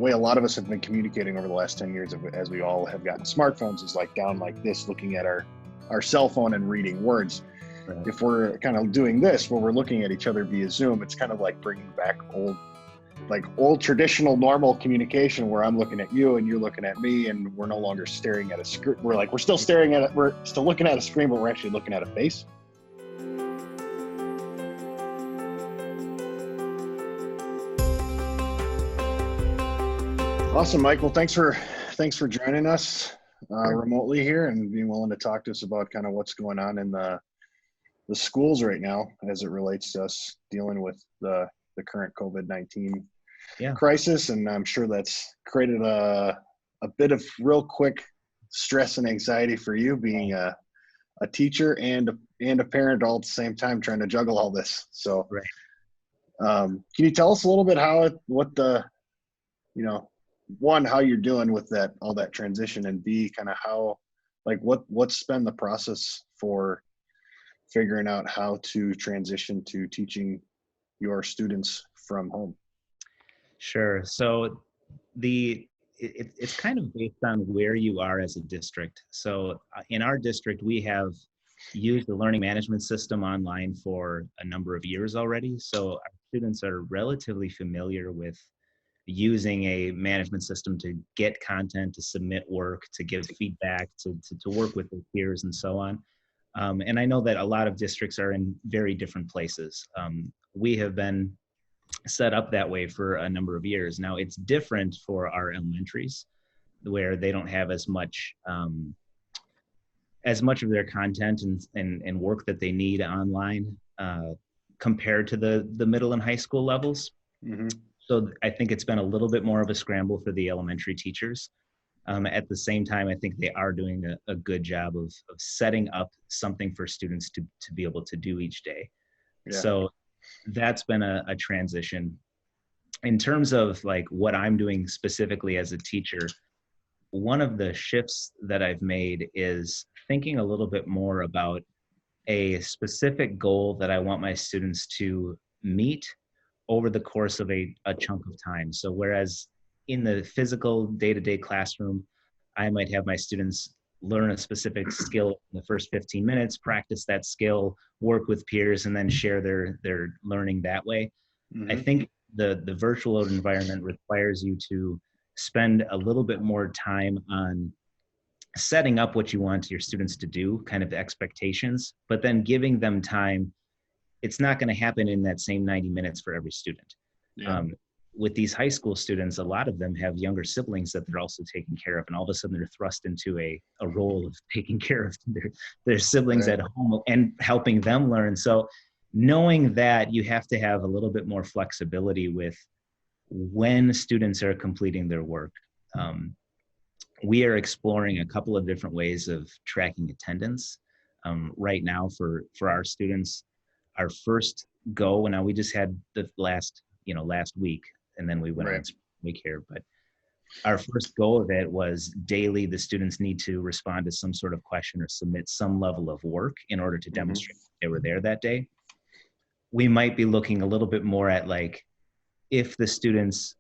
way a lot of us have been communicating over the last 10 years as we all have gotten smartphones is like down like this, looking at our cell phone and reading words. Right. If we're kind of doing this where we're looking at each other via Zoom, it's kind of like bringing back old traditional normal communication where I'm looking at you and you're looking at me, and we're no longer staring at a screen. We're still staring at it. We're still looking at a screen, but we're actually looking at a face. Awesome, Mike. Well, thanks for joining us remotely here and being willing to talk to us about kind of what's going on in the schools right now as it relates to us dealing with the current COVID-19 crisis. And I'm sure that's created a bit of real quick stress and anxiety for you, being a teacher and a parent all at the same time, trying to juggle all this. So can you tell us a little bit one, how you're doing with all that transition, and B, kind of how, like, what's been the process for figuring out how to transition to teaching your students from home? Sure. So it's kind of based on where you are as a district. So in our district, we have used the learning management system online for a number of years already. So our students are relatively familiar with using a management system to get content, to submit work, to give feedback, to work with their peers and so on. And I know that a lot of districts are in very different places. We have been set up that way for a number of years. Now it's different for our elementaries, where they don't have as much of their content and work that they need online compared to the middle and high school levels. Mm-hmm. So I think it's been a little bit more of a scramble for the elementary teachers. At the same time, I think they are doing a good job of setting up something for students to be able to do each day. Yeah. So that's been a transition. In terms of like what I'm doing specifically as a teacher, one of the shifts that I've made is thinking a little bit more about a specific goal that I want my students to meet over the course of a chunk of time. So whereas in the physical day-to-day classroom, I might have my students learn a specific skill in the first 15 minutes, practice that skill, work with peers, and then share their learning that way. Mm-hmm. I think the virtual environment requires you to spend a little bit more time on setting up what you want your students to do, kind of expectations, but then giving them time. It's not going to happen in that same 90 minutes for every student. Yeah. With these high school students, a lot of them have younger siblings that they're also taking care of, and all of a sudden they're thrust into a role of taking care of their siblings at home and helping them learn. So knowing that, you have to have a little bit more flexibility with when students are completing their work. We are exploring a couple of different ways of tracking attendance right now for our students. Our first go, now we just had the last week, and then we went on week here, but our first go of it was daily. The students need to respond to some sort of question or submit some level of work in order to demonstrate they were there that day. We might be looking a little bit more at, like, if the students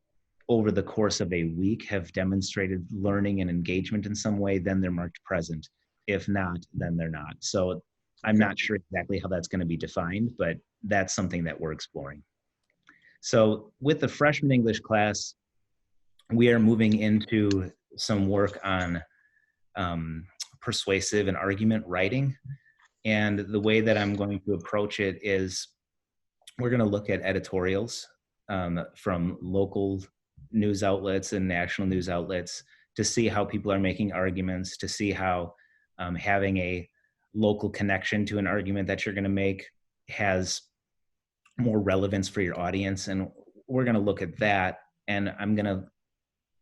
over the course of a week have demonstrated learning and engagement in some way, then they're marked present. If not, then they're not. So I'm not sure exactly how that's going to be defined, but that's something that we're exploring. So with the freshman English class, we are moving into some work on persuasive and argument writing. And the way that I'm going to approach it is we're going to look at editorials from local news outlets and national news outlets to see how people are making arguments, to see how having a local connection to an argument that you're going to make has more relevance for your audience. And we're going to look at that, and I'm going to,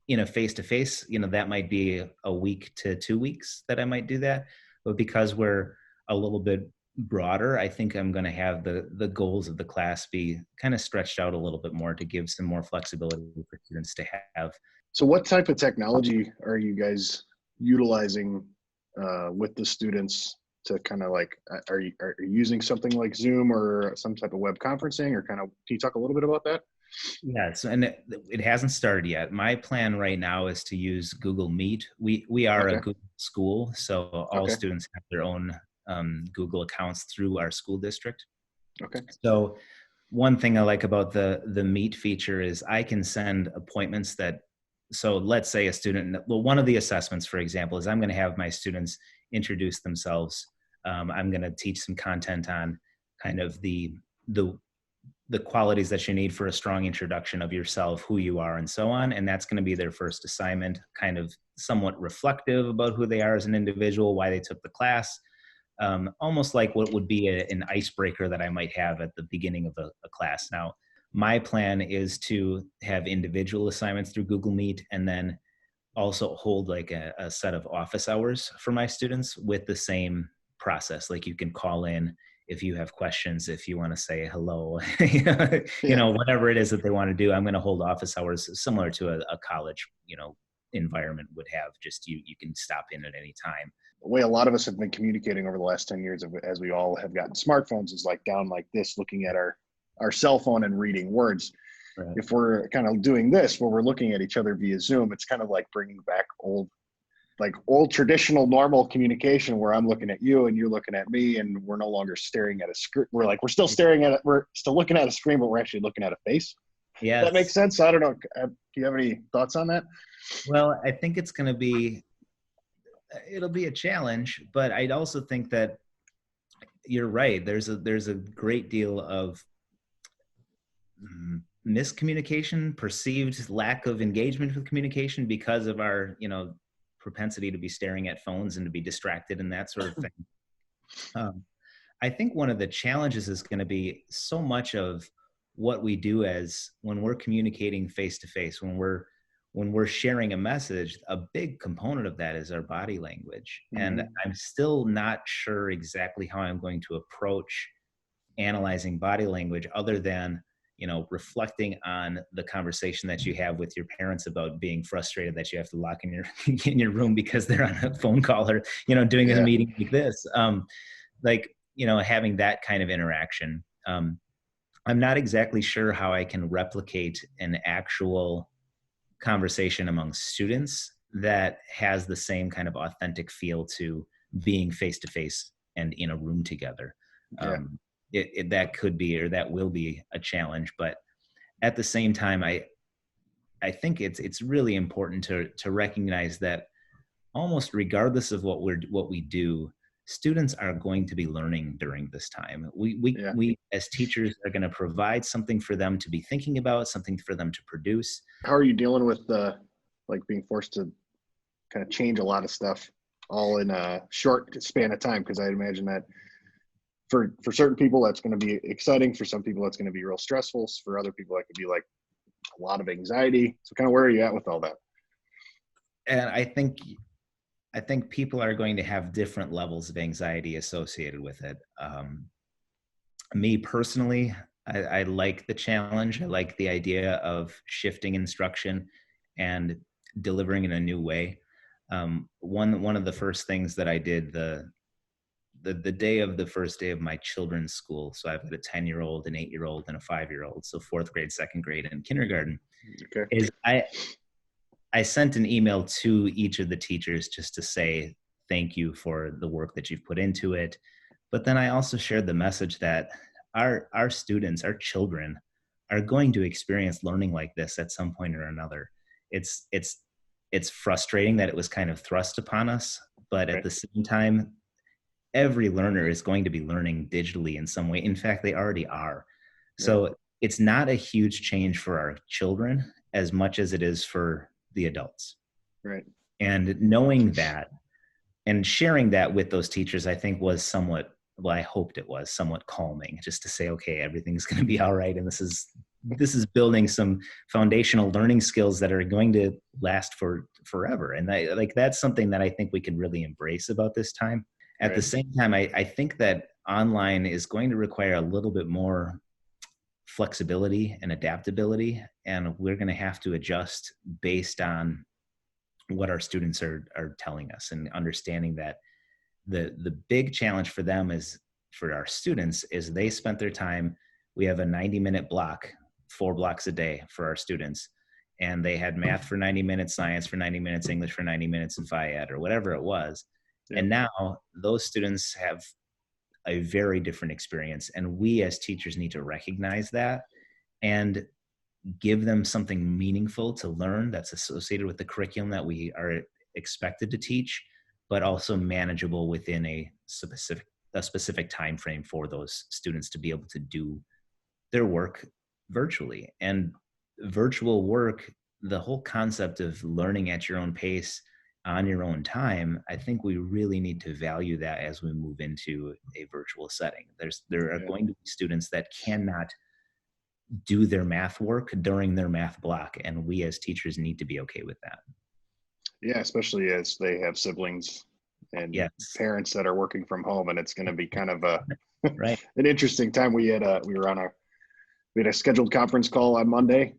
in a face-to-face, that might be a week to 2 weeks that I might do that. But because we're a little bit broader, I think I'm going to have the goals of the class be kind of stretched out a little bit more to give some more flexibility for students to have. So what type of technology are you guys utilizing with the students to kind of like, are you using something like Zoom or some type of web conferencing, or kind of, can you talk a little bit about that? Yes, and it hasn't started yet. My plan right now is to use Google Meet. We are a Okay. Google school, so all Okay. students have their own Google accounts through our school district. Okay. So one thing I like about the Meet feature is I can send appointments that, so let's say a student, well, one of the assessments, for example, is I'm going to have my students introduce themselves. I'm going to teach some content on kind of the the qualities that you need for a strong introduction of yourself, who you are, and so on. And that's going to be their first assignment, kind of somewhat reflective about who they are as an individual, why they took the class, almost like what would be an icebreaker that I might have at the beginning of a class. Now, my plan is to have individual assignments through Google Meet, and then also hold like a set of office hours for my students with the same process. Like you can call in if you have questions, if you want to say hello, Yeah. whatever it is that they want to do. I'm going to hold office hours similar to a college, environment would have. Just you can stop in at any time. The way a lot of us have been communicating over the last 10 years as we all have gotten smartphones is like down like this, looking at our cell phone and reading words. Right. If we're kind of doing this where we're looking at each other via Zoom, it's kind of like bringing back old traditional normal communication where I'm looking at you and you're looking at me, and we're no longer staring at a screen. We're still staring at it. We're still looking at a screen, but we're actually looking at a face. That makes Yes. sense. I don't know. Do you have any thoughts on that? Well, I think it'll be a challenge, but I'd also think that you're right. There's a great deal of miscommunication, perceived lack of engagement with communication because of our, propensity to be staring at phones and to be distracted and that sort of thing. I think one of the challenges is going to be so much of what we do as when we're communicating face to face, when we're sharing a message, a big component of that is our body language. Mm-hmm. And I'm still not sure exactly how I'm going to approach analyzing body language other than, reflecting on the conversation that you have with your parents about being frustrated that you have to lock in your room because they're on a phone call or, doing a meeting like this. Having that kind of interaction. I'm not exactly sure how I can replicate an actual conversation among students that has the same kind of authentic feel to being face-to-face and in a room together. That could be, or that will be a challenge, but at the same time, I think it's really important to recognize that almost regardless of what we do, students are going to be learning during this time. We as teachers are going to provide something for them to be thinking about, something for them to produce. How are you dealing with being forced to kind of change a lot of stuff all in a short span of time? Because I imagine that for certain people that's going to be exciting. For some people that's going to be real stressful. For other people that could be like a lot of anxiety. So kind of where are you at with all that? And I think people are going to have different levels of anxiety associated with it. Me personally, I like the challenge. I like the idea of shifting instruction and delivering in a new way. One of the first things that I did the day of the first day of my children's school. So I've got a 10-year-old, an 8-year-old, and a 5-year-old. So 4th grade, 2nd grade, and kindergarten. Okay. Is I sent an email to each of the teachers just to say thank you for the work that you've put into it. But then I also shared the message that our students, our children, are going to experience learning like this at some point or another. It's frustrating that it was kind of thrust upon us, but at the same time, every learner is going to be learning digitally in some way. In fact, they already are. So it's not a huge change for our children as much as it is for the adults. Right. And knowing that and sharing that with those teachers, I think was somewhat, well, I hoped it was somewhat calming, just to say, okay, everything's going to be all right. And this is building some foundational learning skills that are going to last for forever. And that's something that I think we can really embrace about this time. At the same time, I think that online is going to require a little bit more flexibility and adaptability, and we're going to have to adjust based on what our students are telling us, and understanding that the big challenge for them is, for our students, is they spent their time, we have a 90-minute block 4 blocks a day for our students. And they had math for 90 minutes, science for 90 minutes, English for 90 minutes, and Phi Ed or whatever it was. Yeah. And now those students have a very different experience. And we as teachers need to recognize that and give them something meaningful to learn that's associated with the curriculum that we are expected to teach, but also manageable within a specific time frame for those students to be able to do their work virtually. And virtual work, the whole concept of learning at your own pace on your own time, I think we really need to value that as we move into a virtual setting. There are going to be students that cannot do their math work during their math block, and we as teachers need to be okay with that. Yeah, especially as they have siblings and parents that are working from home, and it's going to be kind of a right. an interesting time. We had a scheduled conference call on Monday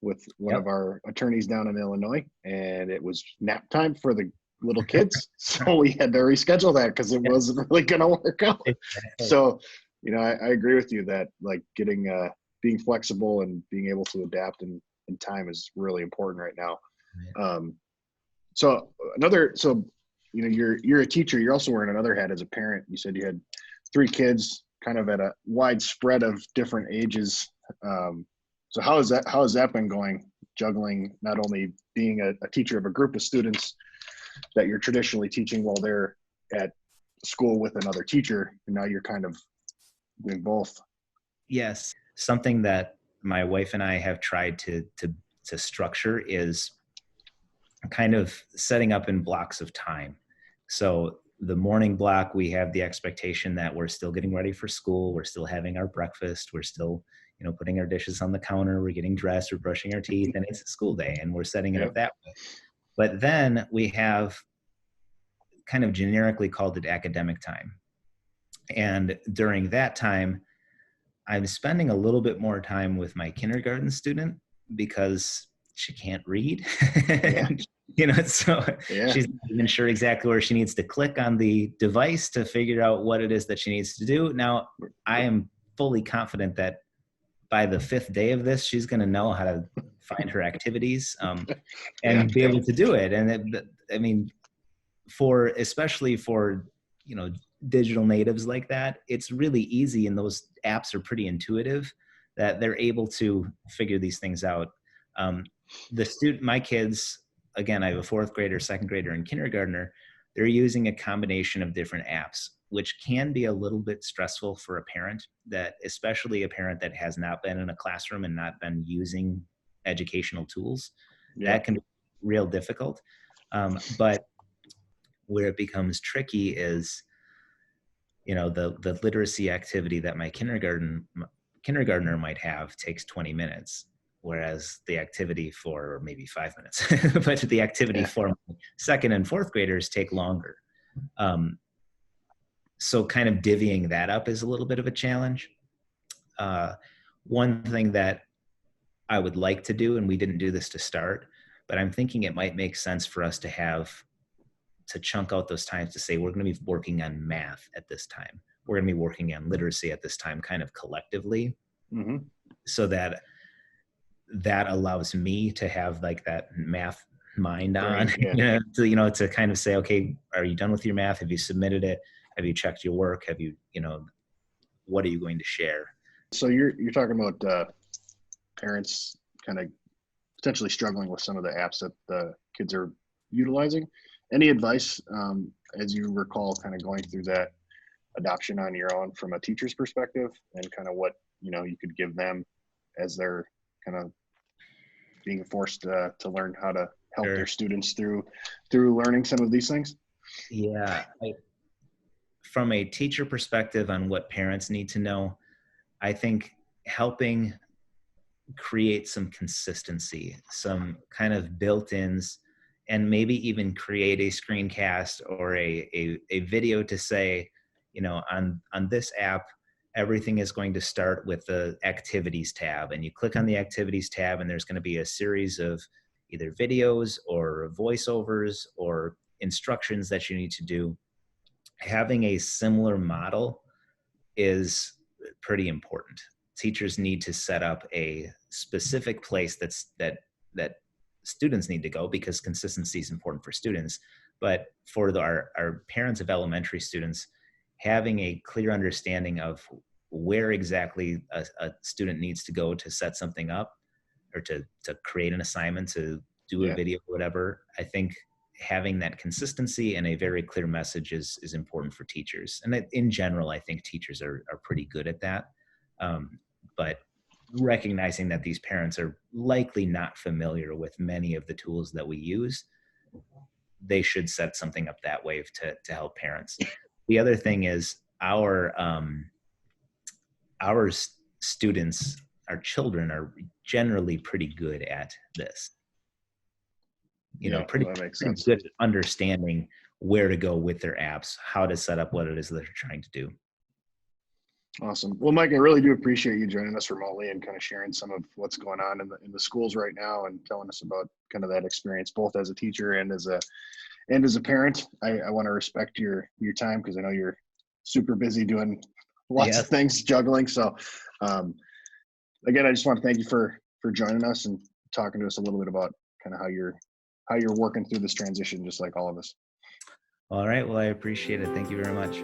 with one of our attorneys down in Illinois, and it was nap time for the little kids. So we had to reschedule that because it wasn't really going to work out. Exactly. So, I agree with you that like being flexible and being able to adapt in time is really important right now. Right. You're a teacher. You're also wearing another hat as a parent. You said you had 3 kids kind of at a wide spread of different ages. So how has that been going, juggling not only being a teacher of a group of students that you're traditionally teaching while they're at school with another teacher, and now you're kind of doing both? Yes. Something that my wife and I have tried to structure is kind of setting up in blocks of time. So the morning block, we have the expectation that we're still getting ready for school. We're still having our breakfast. We're still, putting our dishes on the counter. We're getting dressed. We're brushing our teeth, and it's a school day, and we're setting it up that way. But then we have kind of generically called it academic time. And during that time, I'm spending a little bit more time with my kindergarten student because she can't read. So she's not even sure exactly where she needs to click on the device to figure out what it is that she needs to do. Now, I am fully confident that by the 5th day of this, she's going to know how to find her activities and be able to do it. And especially for, digital natives like that, it's really easy, and those apps are pretty intuitive that they're able to figure these things out. My kids, again, I have a 4th grader, 2nd grader, and kindergartner. They're using a combination of different apps, which can be a little bit stressful for a parent, especially a parent that has not been in a classroom and not been using educational tools. That can be real difficult. But where it becomes tricky is, the literacy activity that my kindergartner might have takes 20 minutes, whereas the activity for maybe 5 minutes, but the activity for 2nd and 4th graders take longer. So kind of divvying that up is a little bit of a challenge. One thing that I would like to do, and we didn't do this to start, but I'm thinking it might make sense for us to chunk out those times to say, we're going to be working on math at this time. We're going to be working on literacy at this time, kind of collectively, so that allows me to have like that math mind on, to kind of say, okay, are you done with your math? Have you submitted it? Have you checked your work? Have you, what are you going to share? So you're talking about parents kind of potentially struggling with some of the apps that the kids are utilizing. Any advice, as you recall, kind of going through that adoption on your own from a teacher's perspective, and kind of what, you could give them as they're kind of being forced to learn how to help their students through learning some of these things? Yeah. From a teacher perspective on what parents need to know, I think helping create some consistency, some kind of built-ins, and maybe even create a screencast or a video to say, on this app, everything is going to start with the activities tab, and you click on the activities tab, and there's going to be a series of either videos or voiceovers or instructions that you need to do. Having a similar model is pretty important teachers need to set up a specific place that students need to go, because consistency is important for students. But for our parents of elementary students, having a clear understanding of where exactly a student needs to go to set something up, or to create an assignment, to do a Yeah. video, whatever, I think having that consistency and a very clear message is important for teachers. And in general, I think teachers are pretty good at that. But recognizing that these parents are likely not familiar with many of the tools that we use, they should set something up that way to help parents. The other thing is our students, our children, are generally pretty good at this. Yeah, Pretty that makes pretty sense. good at understanding where to go with their apps, how to set up what it is that they're trying to do. Awesome. Well, Mike, I really do appreciate you joining us remotely and kind of sharing some of what's going on in the schools right now, and telling us about kind of that experience, both as a teacher and as a parent. I want to respect your time, because I know you're super busy doing lots of Yes. things, juggling. So again, I just want to thank you for joining us and talking to us a little bit about kind of how you're working through this transition, just like all of us. All right. Well, I appreciate it. Thank you very much.